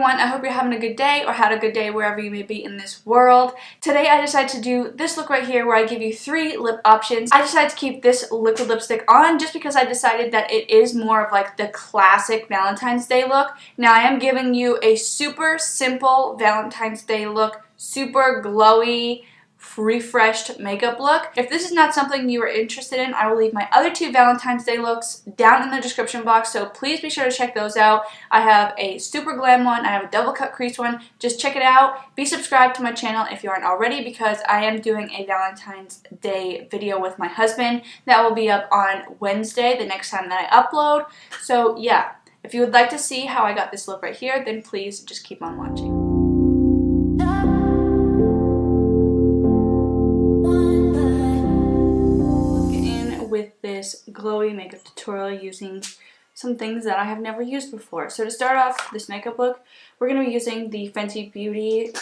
everyone, I hope you're having a good day or had a good day wherever you may be in this world. Today I decided to do this look right here where I give you 3 lip options. I decided to keep this liquid lipstick on just because I decided that it is more of like the classic Valentine's Day look. Now I am giving you a super simple Valentine's Day look, super glowy, refreshed makeup look. If this is not something you are interested in, I will leave my other 2 Valentine's Day looks down in the description box, so please be sure to check those out. I have a super glam one, I have a double cut crease one. Just check it out. Be subscribed to my channel if you aren't already, because I am doing a Valentine's Day video with my husband that will be up on Wednesday, the next time that I upload. So yeah, if you would like to see how I got this look right here, then please just keep on watching. With this glowy makeup tutorial using some things that I have never used before. So to start off this makeup look, we're going to be using the Fenty Beauty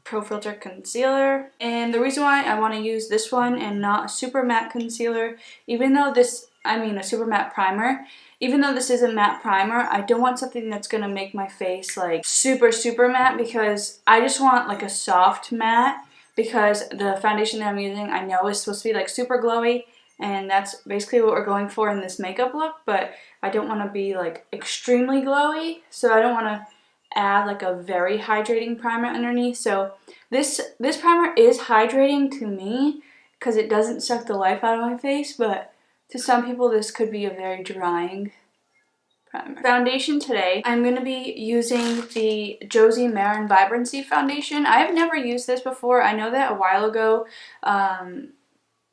Pro Filter Concealer. And the reason why I want to use this one and not a super matte concealer, even though this, a super matte primer, even though this is a matte primer, I don't want something that's going to make my face like super matte, because I just want like a soft matte, because the foundation that I'm using I know is supposed to be like super glowy. And that's basically what we're going for in this makeup look, but I don't want to be like extremely glowy, so I don't want to add like a very hydrating primer underneath. So this primer is hydrating to me because it doesn't suck the life out of my face, but to some people this could be a very drying primer. Foundation today, I'm going to be using the Josie Marin Vibrancy Foundation. I have never used this before. I know that a while ago,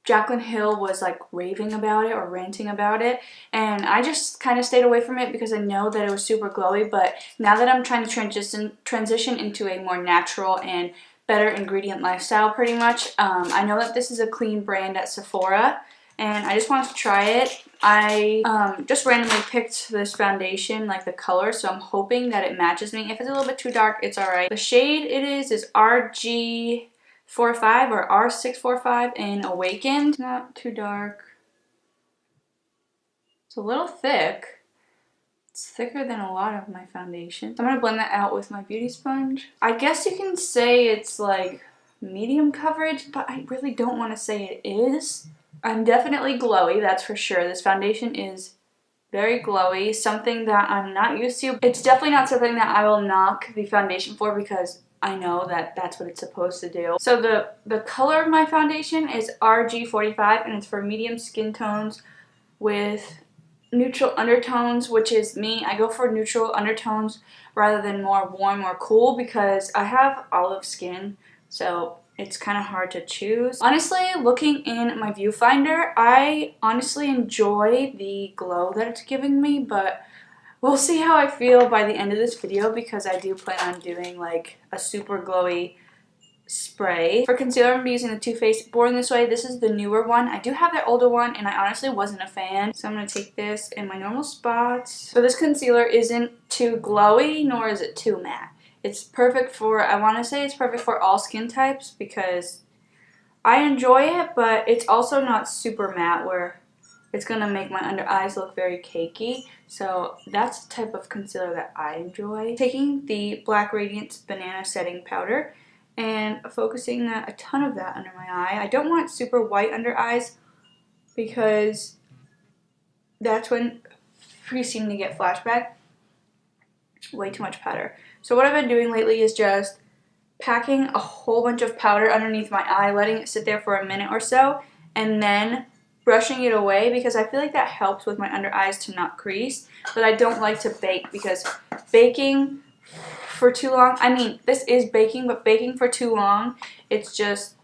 Jaclyn Hill was like raving about it or ranting about it, and I just kind of stayed away from it because I know that it was super glowy. But now that I'm trying to transition into a more natural and better ingredient lifestyle pretty much, I know that this is a clean brand at Sephora, and I just wanted to try it. I just randomly picked this foundation, like the color, so I'm hoping that it matches me. If it's a little bit too dark, it's alright. The shade it is RG45 or R645 in Awakened. Not too dark. It's a little thick. It's thicker than a lot of my foundation. I'm going to blend that out with my beauty sponge. I guess you can say it's like medium coverage, but I really don't want to say it is. I'm definitely glowy, that's for sure. This foundation is very glowy, something that I'm not used to. It's definitely not something that I will knock the foundation for, because I know that that's what it's supposed to do. So the color of my foundation is RG45, and it's for medium skin tones with neutral undertones, which is me. I go for neutral undertones rather than more warm or cool because I have olive skin, so it's kind of hard to choose. Honestly, looking in my viewfinder, I honestly enjoy the glow that it's giving me, but we'll see how I feel by the end of this video, because I do plan on doing like a super glowy spray. For concealer, I'm going to be using the Too Faced Born This Way. This is the newer one. I do have the older one, and I honestly wasn't a fan. So I'm going to take this in my normal spots. So this concealer isn't too glowy, nor is it too matte. It's perfect for, I want to say it's perfect for all skin types, because I enjoy it, but it's also not super matte where it's going to make my under eyes look very cakey. So that's the type of concealer that I enjoy. Taking the Black Radiance Banana Setting Powder and focusing a ton of that under my eye. I don't want super white under eyes, because that's when we seem to get flashback. Way too much powder. So what I've been doing lately is just packing a whole bunch of powder underneath my eye, letting it sit there for a minute or so, and then brushing it away, because I feel like that helps with my under eyes to not crease. But I don't like to bake, because baking for too long, this is baking, but baking for too long, it's just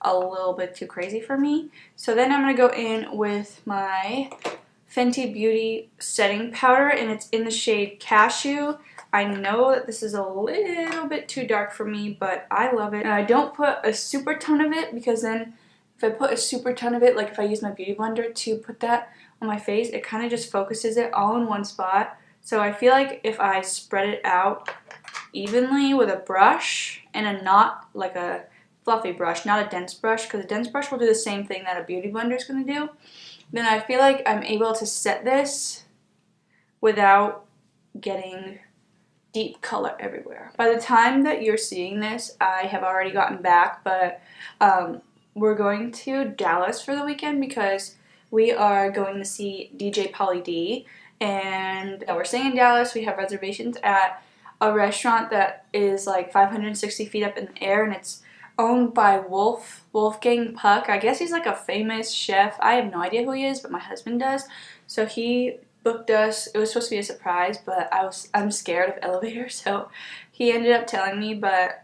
a little bit too crazy for me. So then I'm going to go in with my Fenty Beauty setting powder, and it's in the shade Cashew. I know that this is a little bit too dark for me, but I love it. And I don't put a super ton of it, because then if I put a super ton of it, like if I use my beauty blender to put that on my face, it kind of just focuses it all in one spot. So I feel like if I spread it out evenly with a brush, and not like a fluffy brush, not a dense brush, because a dense brush will do the same thing that a beauty blender is going to do, then I feel like I'm able to set this without getting deep color everywhere. By the time that you're seeing this, I have already gotten back, but we're going to Dallas for the weekend because we are going to see DJ Pauly D, and we're staying in Dallas. We have reservations at a restaurant that is like 560 feet up in the air, and it's owned by Wolfgang Puck. I guess he's like a famous chef. I have no idea who he is, but my husband does. So he booked us. It was supposed to be a surprise, but I'm scared of elevators, so he ended up telling me. But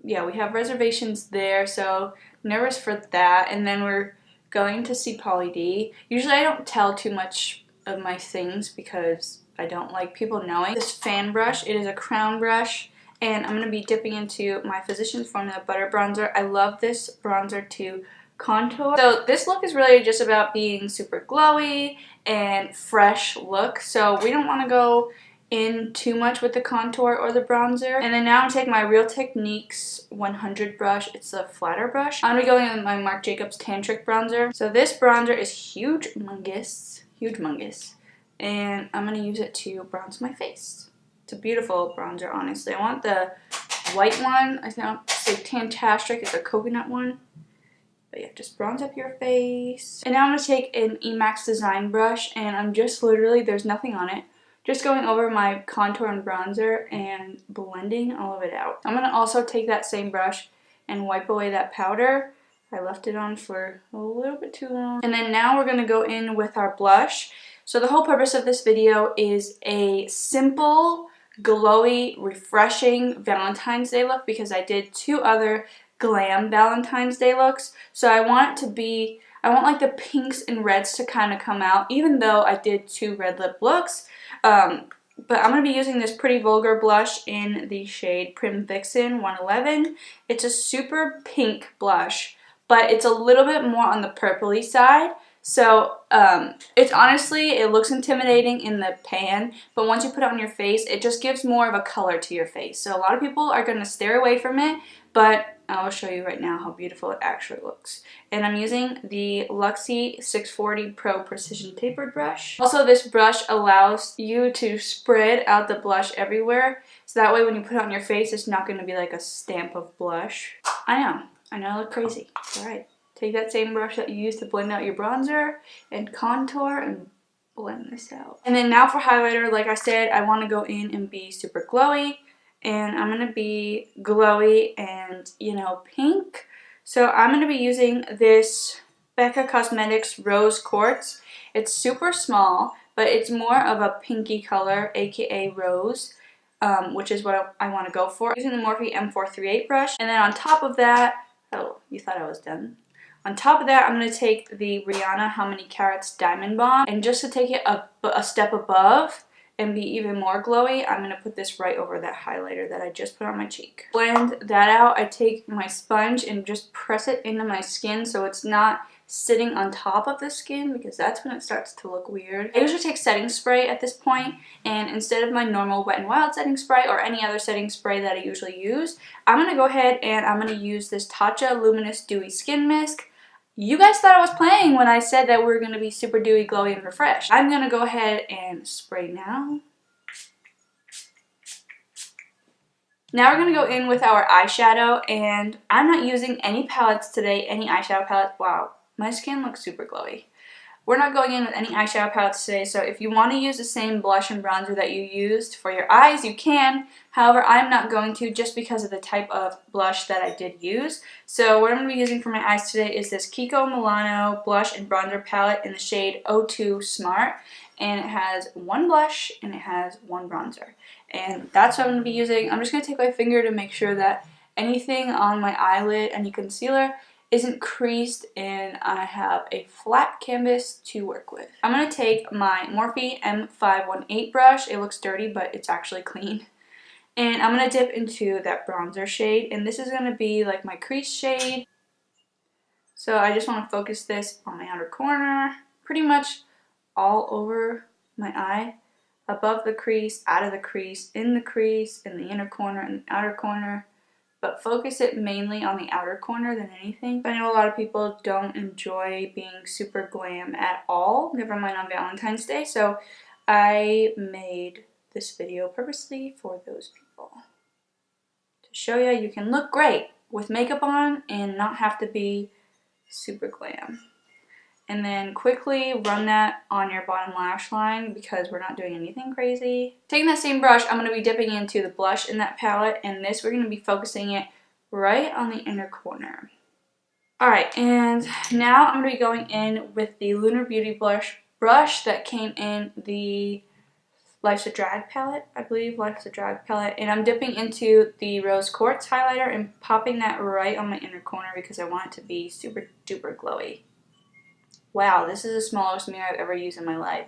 yeah, we have reservations there, so nervous for that. And then we're going to see Pauly D. Usually I don't tell too much of my things because I don't like people knowing. This fan brush, it is a crown brush, and I'm going to be dipping into my Physicians Formula Butter Bronzer. I love this bronzer to contour. So this look is really just about being super glowy and fresh look, so we don't want to go in too much with the contour or the bronzer. And then now I'm taking my Real Techniques 100 brush. It's a flatter brush. I'm going to be going in with my Marc Jacobs Tantric bronzer. So this bronzer is humongous, and I'm going to use it to bronze my face. It's a beautiful bronzer, honestly. I want the white one. I think it's like Tantastic. It's a coconut one. But yeah, just bronze up your face. And now I'm going to take an Emax Design brush, and I'm just literally, there's nothing on it, just going over my contour and bronzer and blending all of it out. I'm going to also take that same brush and wipe away that powder. I left it on for a little bit too long. And then now we're going to go in with our blush. So the whole purpose of this video is a simple, glowy, refreshing Valentine's Day look because I did 2 other glam Valentine's Day looks. So I want like the pinks and reds to kind of come out, even though I did 2 red lip looks. But I'm going to be using this Pretty Vulgar blush in the shade Prim Vixen 111. It's a super pink blush, but it's a little bit more on the purpley side. So it's honestly, it looks intimidating in the pan, but once you put it on your face, it just gives more of a color to your face. So a lot of people are going to stare away from it, but I'll show you right now how beautiful it actually looks. And I'm using the Luxie 640 Pro Precision Tapered brush. Also, this brush allows you to spread out the blush everywhere, so that way when you put it on your face, it's not going to be like a stamp of blush. I know I look crazy. It's alright. Take that same brush that you used to blend out your bronzer and contour and blend this out. And then now for highlighter, like I said, I want to go in and be super glowy. And I'm going to be glowy and, you know, pink. So I'm going to be using this Becca Cosmetics Rose Quartz. It's super small, but it's more of a pinky color, aka rose, which is what I want to go for. I'm using the Morphe M438 brush. And then on top of that, oh, you thought I was done. On top of that, I'm going to take the Rihanna How Many Carats Diamond Bomb. And just to take it a step above and be even more glowy, I'm going to put this right over that highlighter that I just put on my cheek. Blend that out. I take my sponge and just press it into my skin so it's not sitting on top of the skin, because that's when it starts to look weird. I usually take setting spray at this point, and instead of my normal Wet n Wild setting spray or any other setting spray that I usually use, I'm going to go ahead and I'm going to use this Tatcha Luminous Dewy Skin Mist. You guys thought I was playing when I said that we're going to be super dewy, glowy, and refreshed. I'm going to go ahead and spray now. Now we're going to go in with our eyeshadow, and I'm not using any palettes today, any eyeshadow palettes. Wow, my skin looks super glowy. We're not going in with any eyeshadow palettes today, so if you want to use the same blush and bronzer that you used for your eyes, you can. However, I'm not going to, just because of the type of blush that I did use. So what I'm going to be using for my eyes today is this Kiko Milano blush and bronzer palette in the shade 02 Smart. And it has 1 blush and it has 1 bronzer. And that's what I'm going to be using. I'm just going to take my finger to make sure that anything on my eyelid, any concealer, isn't creased and I have a flat canvas to work with. I'm going to take my Morphe M518 brush. It looks dirty, but it's actually clean. And I'm going to dip into that bronzer shade, and this is going to be like my crease shade. So I just want to focus this on my outer corner, pretty much all over my eye, above the crease, out of the crease, in the inner corner, and the outer corner. But focus it mainly on the outer corner than anything. I know a lot of people don't enjoy being super glam at all, never mind on Valentine's Day, so I made this video purposely for those people. To show you can look great with makeup on and not have to be super glam. And then quickly run that on your bottom lash line because we're not doing anything crazy. Taking that same brush, I'm going to be dipping into the blush in that palette, and this we're going to be focusing it right on the inner corner. Alright, and now I'm going to be going in with the Lunar Beauty brush that came in the Life's a Drag palette, I believe, Life's a Drag palette. And I'm dipping into the Rose Quartz highlighter and popping that right on my inner corner because I want it to be super duper glowy. Wow, this is the smallest mirror I've ever used in my life.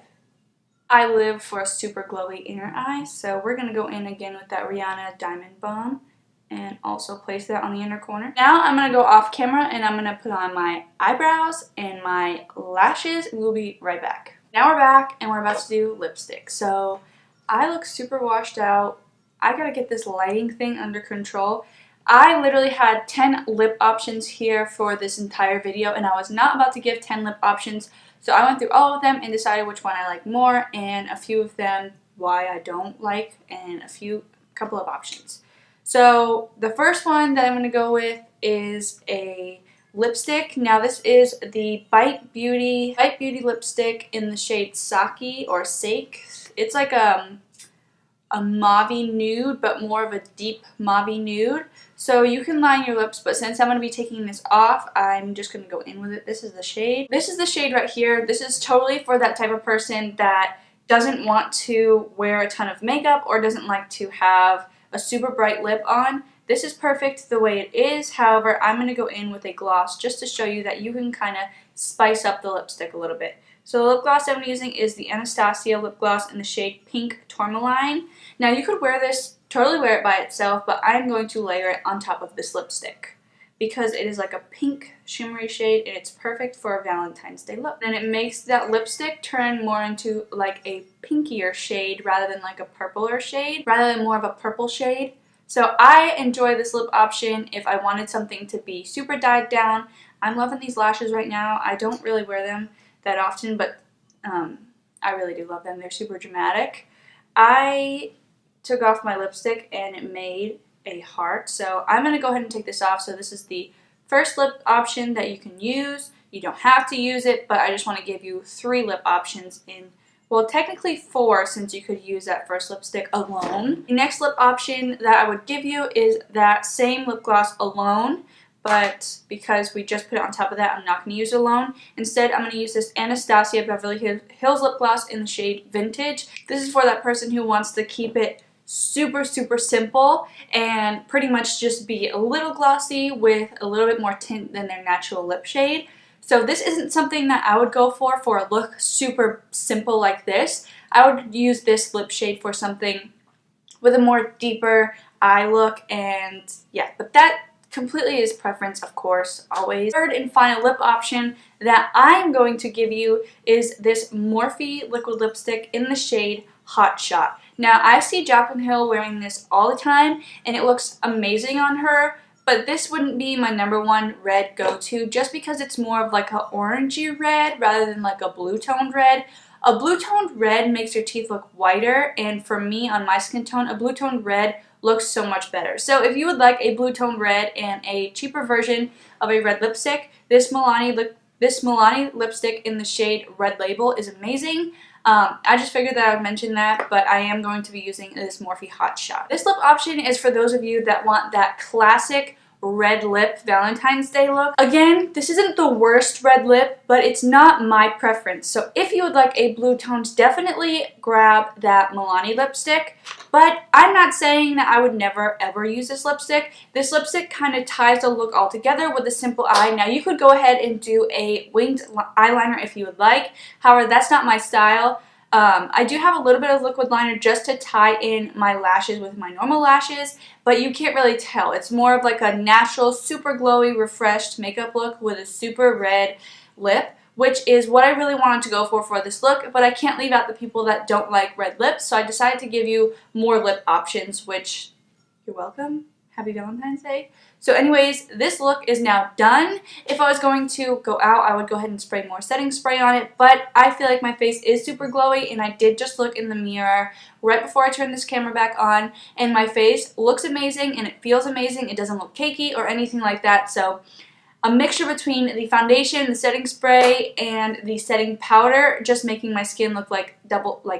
I live for a super glowy inner eye, so we're going to go in again with that Rihanna Diamond Bomb and also place that on the inner corner. Now I'm going to go off camera and I'm going to put on my eyebrows and my lashes, and we'll be right back. Now we're back and we're about to do lipstick. So I look super washed out. I got to get this lighting thing under control. I literally had 10 lip options here for this entire video, and I was not about to give 10 lip options, so I went through all of them and decided which one I like more, and a few of them why I don't like, and couple of options. So the first one that I'm going to go with is a lipstick. Now this is the Bite Beauty lipstick in the shade Saki or Sake. It's like a mauve-y nude, but more of a deep mauve-y nude. So you can line your lips, but since I'm going to be taking this off, I'm just going to go in with it. This is the shade. This is the shade right here. This is totally for that type of person that doesn't want to wear a ton of makeup or doesn't like to have a super bright lip on. This is perfect the way it is. However, I'm going to go in with a gloss just to show you that you can kind of spice up the lipstick a little bit. So the lip gloss I'm using is the Anastasia lip gloss in the shade Pink Tourmaline. Now you could totally wear it by itself, but I'm going to layer it on top of this lipstick because it is like a pink shimmery shade and it's perfect for a Valentine's Day look. And it makes that lipstick turn more into like a pinkier shade rather than like a purpler shade, rather than more of a purple shade. So I enjoy this lip option if I wanted something to be super dyed down. I'm loving these lashes right now. I don't really wear them that often, but I really do love them. They're super dramatic. I took off my lipstick and it made a heart, so I'm going to go ahead and take this off. So this is the first lip option that you can use. You don't have to use it, but I just want to give you 3 lip options in, well, technically 4 since you could use that first lipstick alone. The next lip option that I would give you is that same lip gloss alone, but because we just put it on top of that, I'm not going to use it alone. Instead, I'm going to use this Anastasia Beverly Hills lip gloss in the shade Vintage. This is for that person who wants to keep it super simple and pretty much just be a little glossy with a little bit more tint than their natural lip shade. So this isn't something that I would go for a look super simple like this. I would use this lip shade for something with a more deeper eye look, and yeah, but that completely is preference, of course, always. Third and final lip option that I'm going to give you is this Morphe liquid lipstick in the shade Hot Shot. Now, I see Jaclyn Hill wearing this all the time, and it looks amazing on her, but this wouldn't be my #1 red go-to just because it's more of like a orangey red rather than like a blue-toned red. A blue-toned red makes your teeth look whiter, and for me, on my skin tone, a blue-toned red looks so much better. So if you would like a blue-toned red and a cheaper version of a red lipstick, this Milani lipstick in the shade Red Label is amazing. I just figured that I would mention that, but I am going to be using this Morphe Hot Shot. This lip option is for those of you that want that classic red lip Valentine's Day look. Again, this isn't the worst red lip, but it's not my preference. So if you would like a blue tones, definitely grab that Milani lipstick. But I'm not saying that I would never ever use this lipstick. This lipstick kind of ties the look all together with a simple eye. Now you could go ahead and do a winged eyeliner if you would like. However, that's not my style. I do have a little bit of liquid liner just to tie in my lashes with my normal lashes, but you can't really tell. It's more of like a natural, super glowy, refreshed makeup look with a super red lip, which is what I really wanted to go for this look, but I can't leave out the people that don't like red lips, so I decided to give you more lip options, which, you're welcome. Happy Valentine's Day. So anyways, this look is now done. If I was going to go out, I would go ahead and spray more setting spray on it, but I feel like my face is super glowy, and I did just look in the mirror right before I turned this camera back on, and my face looks amazing and it feels amazing. It doesn't look cakey or anything like that. So a mixture between the foundation, the setting spray, and the setting powder, just making my skin look like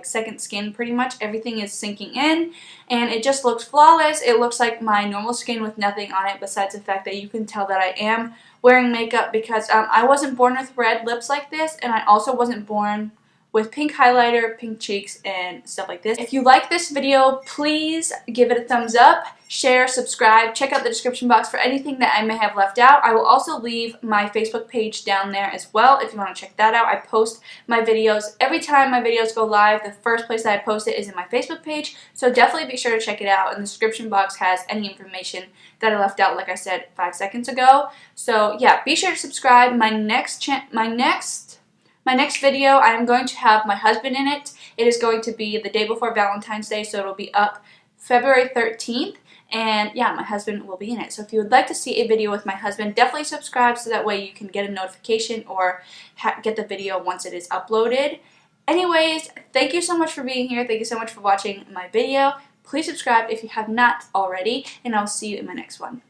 second skin pretty much. Everything is sinking in, and it just looks flawless. It looks like my normal skin with nothing on it besides the fact that you can tell that I am wearing makeup, because I wasn't born with red lips like this, and I also wasn't born with pink highlighter, pink cheeks, and stuff like this. If you like this video, please give it a thumbs up, share, subscribe, check out the description box for anything that I may have left out. I will also leave my Facebook page down there as well if you want to check that out. I post my videos every time my videos go live. The first place that I post it is in my Facebook page, so definitely be sure to check it out. And the description box has any information that I left out, like I said 5 seconds ago. So yeah, be sure to subscribe. My next video, I am going to have my husband in it. It is going to be the day before Valentine's Day, so it'll be up February 13th. And yeah, my husband will be in it. So if you would like to see a video with my husband, definitely subscribe so that way you can get a notification or get the video once it is uploaded. Anyways, thank you so much for being here. Thank you so much for watching my video. Please subscribe if you have not already, and I'll see you in my next one.